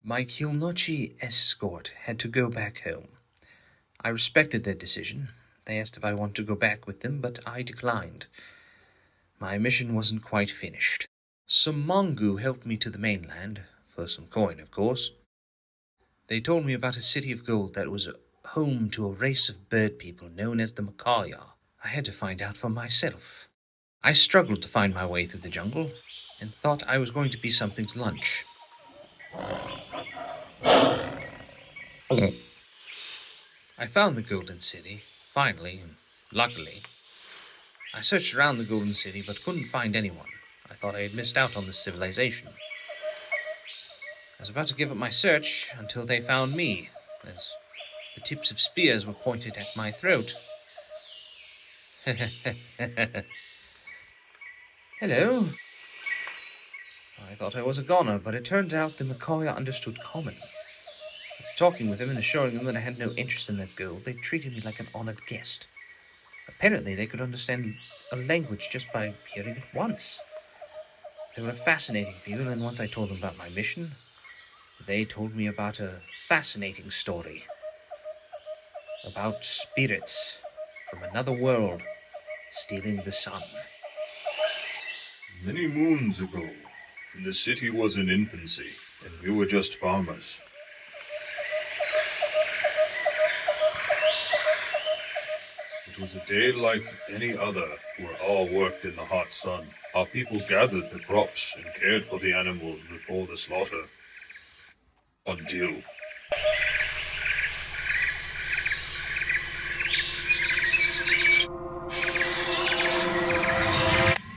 My Kilnochi escort had to go back home. I respected their decision. They asked if I wanted to go back with them, but I declined. My mission wasn't quite finished. Some Mongu helped me to the mainland, for some coin, of course. They told me about a city of gold that was home to a race of bird people known as the Macawya. I had to find out for myself. I struggled to find my way through the jungle, and thought I was going to be something's lunch. I found the Golden City, finally, and luckily. I searched around the Golden City, but couldn't find anyone. I thought I had missed out on this civilization. I was about to give up my search until they found me, as the tips of spears were pointed at my throat. Hello. I thought I was a goner, but it turned out the Macawya understood common. After talking with them and assuring them that I had no interest in that gold, they treated me like an honored guest. Apparently, they could understand a language just by hearing it once. They were a fascinating people, and once I told them about my mission, they told me about a fascinating story. About spirits from another world stealing the sun. Many moons ago, the city was in infancy, and we were just farmers. It was a day like any other, where all worked in the hot sun. Our people gathered the crops and cared for the animals before the slaughter. Until...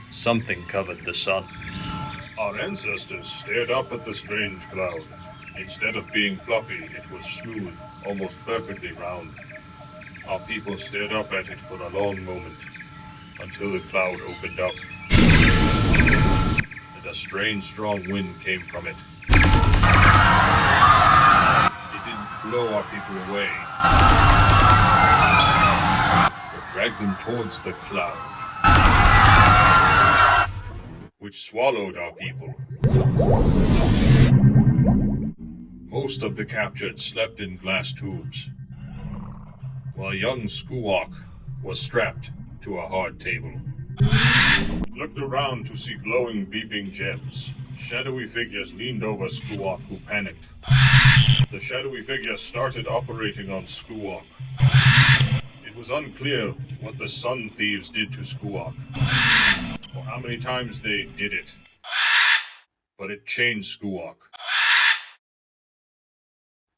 something covered the sun. Our ancestors stared up at the strange cloud. Instead of being fluffy, it was smooth, almost perfectly round. Our people stared up at it for a long moment, until the cloud opened up, and a strange, strong wind came from it. It didn't blow our people away, but dragged them towards the cloud, which swallowed our people. Most of the captured slept in glass tubes, while young Skuwok was strapped to a hard table. Looked around to see glowing, beeping gems. Shadowy figures leaned over Skuwok, who panicked. The shadowy figures started operating on Skuwok. It was unclear what the Sun Thieves did to Skuwok, or how many times they did it. But it changed Skuwok.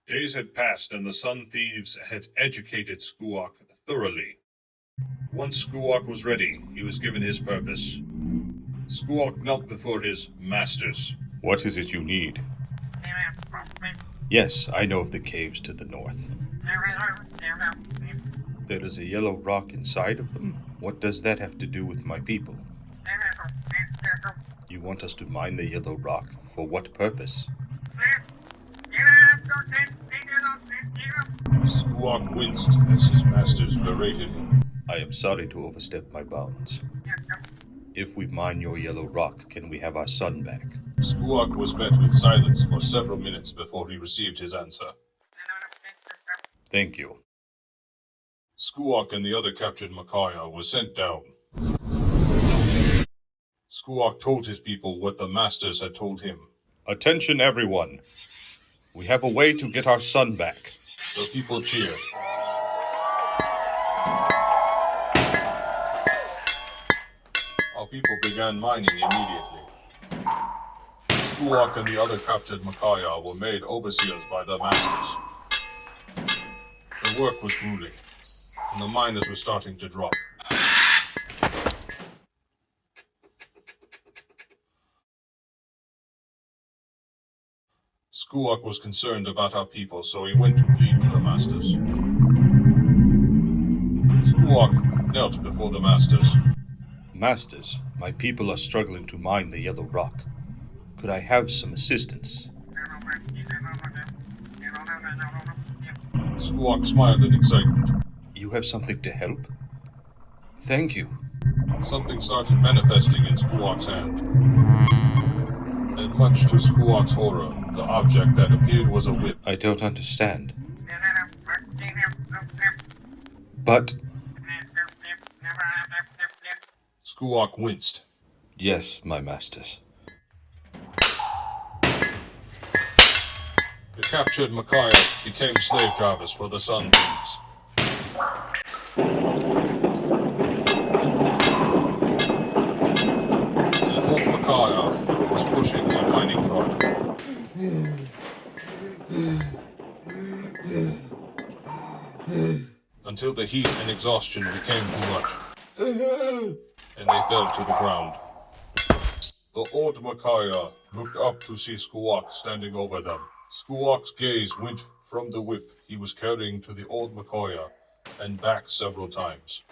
Days had passed, and the Sun Thieves had educated Skuwok thoroughly. Once Skuwok was ready, he was given his purpose. Skuwok knelt before his masters. What is it you need? Yes, I know of the caves to the north. There is a yellow rock inside of them. What does that have to do with my people? You want us to mine the yellow rock? For what purpose? Skuwok winced as his masters berated him. I am sorry to overstep my bounds. If we mine your yellow rock, can we have our son back? Skuwok was met with silence for several minutes before he received his answer. Thank you. Skuwok and the other captured Macawya were sent down. Skuwok told his people what the masters had told him. Attention, everyone. We have a way to get our son back. The people cheered. Our people began mining immediately. Skuwok and the other captured Macawya were made overseers by their masters. The work was grueling, and the miners were starting to drop. Skuwok was concerned about our people, so he went to plead with the masters. Skuwok knelt before the masters. Masters, my people are struggling to mine the yellow rock. Could I have some assistance? Skuwok smiled in excitement. You have something to help? Thank you. Something started manifesting in Skuwok's hand. And much to Skuwok's horror, The object that appeared was a whip. I don't understand. But... Skuok winced. Yes, my masters. The captured Macawya became slave drivers for the Sun Thieves. The old Macawya was pushing a mining cart. Until the heat and exhaustion became too much, and they fell to the ground. The old Macawya looked up to see Skuok standing over them. Skuok's gaze went from the whip he was carrying to the old Macawya and back several times.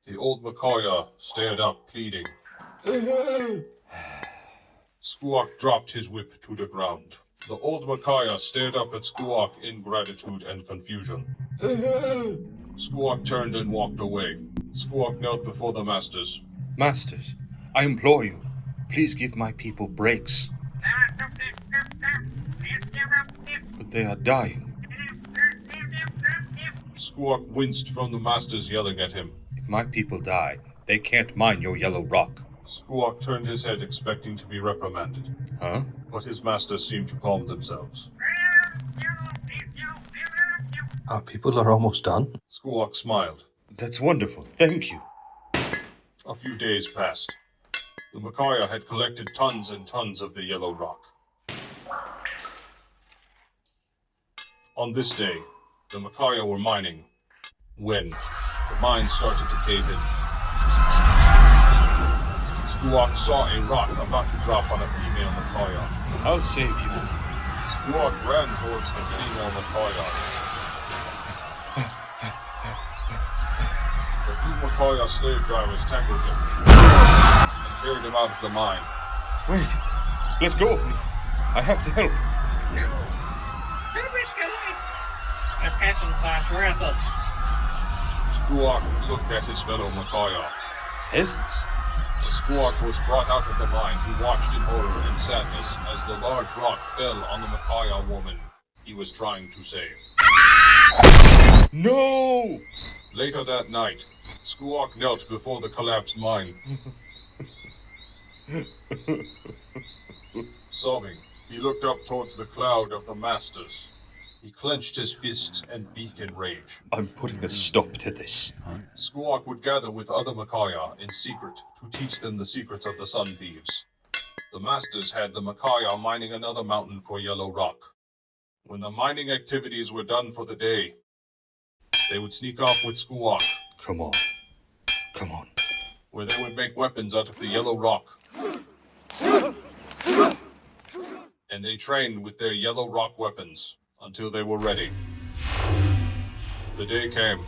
The old Macawya stared up, pleading. Skuok dropped his whip to the ground. The old Macawya stared up at Skuok in gratitude and confusion. Skuok turned and walked away. Skuok knelt before the masters. Masters, I implore you, please give my people breaks. But they are dying. Skuok winced from the masters yelling at him. If my people die, they can't mine your yellow rock. Skuok turned his head expecting to be reprimanded. Huh? But his masters seemed to calm themselves. Our people are almost done. Skuok smiled. That's wonderful, thank you. A few days passed. The Macawya had collected tons and tons of the yellow rock. On this day, the Macawya were mining when the mine started to cave in. Skuok saw a rock about to drop on a female Macawya. I'll save you. Skuok ran towards the female Macawya. The two Macawya slave drivers tackled him and carried him out of the mine. Wait, let go of me. I have to help. Don't risk your life. The peasants aren't worth it. Skuok looked at his fellow Macawya. Peasants? As Skuok was brought out of the mine, he watched in horror and sadness as the large rock fell on the Macawya woman he was trying to save. No! Later that night, Skuok knelt before the collapsed mine. Sobbing, he looked up towards the cloud of the masters. He clenched his fists and beak in rage. I'm putting a stop to this. Skuok would gather with other Macawya in secret to teach them the secrets of the Sun Thieves. The masters had the Macawya mining another mountain for yellow rock. When the mining activities were done for the day, they would sneak off with Skuok, Come on. Come on. where they would make weapons out of the yellow rock. And they trained with their yellow rock weapons until they were ready. The day came.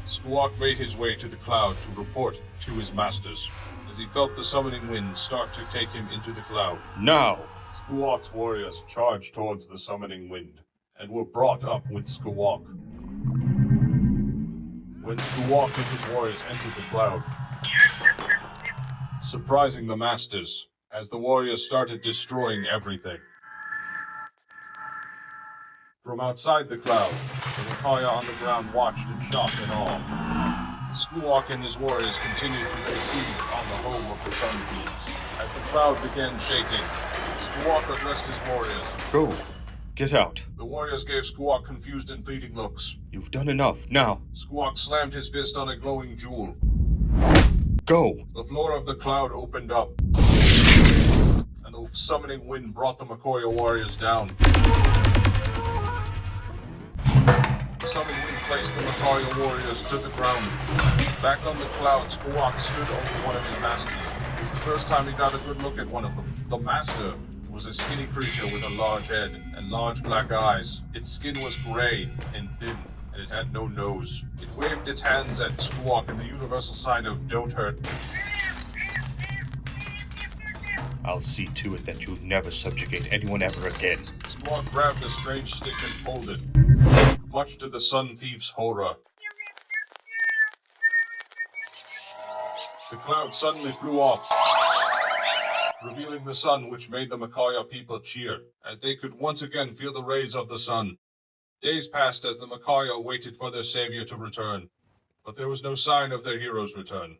Skuok made his way to the cloud to report to his masters, as he felt the summoning wind start to take him into the cloud. Now! Skuok's warriors charged towards the summoning wind, and were brought up with Skuok. When Skuok and his warriors entered the cloud, surprising the masters, as the warriors started destroying everything. From outside the cloud, the Macawya on the ground watched in shock and awe. Skuok and his warriors continued to lay siege on the home of the Sun Thieves. As the cloud began shaking, Skuok addressed his warriors. Go. Get out. The warriors gave Skuok confused and pleading looks. You've done enough. Now, Skuok slammed his fist on a glowing jewel. go. The floor of the cloud opened up, and the summoning wind brought the Macawya warriors down. The summoning wind placed the Macawya warriors to the ground. Back on the cloud, Skuok stood over one of his masters. It was the first time he got a good look at one of them. The master was a skinny creature with a large head and large black eyes. Its skin was gray and thin, and it had no nose. It waved its hands at Skuok in the universal sign of "Don't hurt." I'll see to it that you never subjugate anyone ever again. Skuok grabbed a strange stick and pulled it, much to the Sun Thief's horror. The cloud suddenly flew off, revealing the sun which made the Macawya people cheer, as they could once again feel the rays of the sun. Days passed as the Macawya waited for their savior to return, but there was no sign of their hero's return.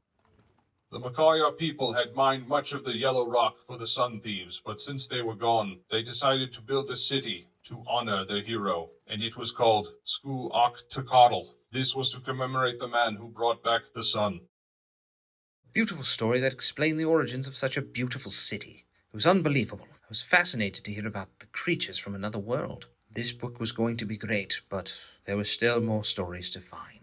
The Macawya people had mined much of the yellow rock for the sun thieves, but since they were gone, they decided to build a city to honor their hero, and it was called Sku-Ok-Tukadal. This was to commemorate the man who brought back the sun. Beautiful story that explained the origins of such a beautiful city. It was unbelievable. I was fascinated to hear about the creatures from another world. This book was going to be great, but there were still more stories to find.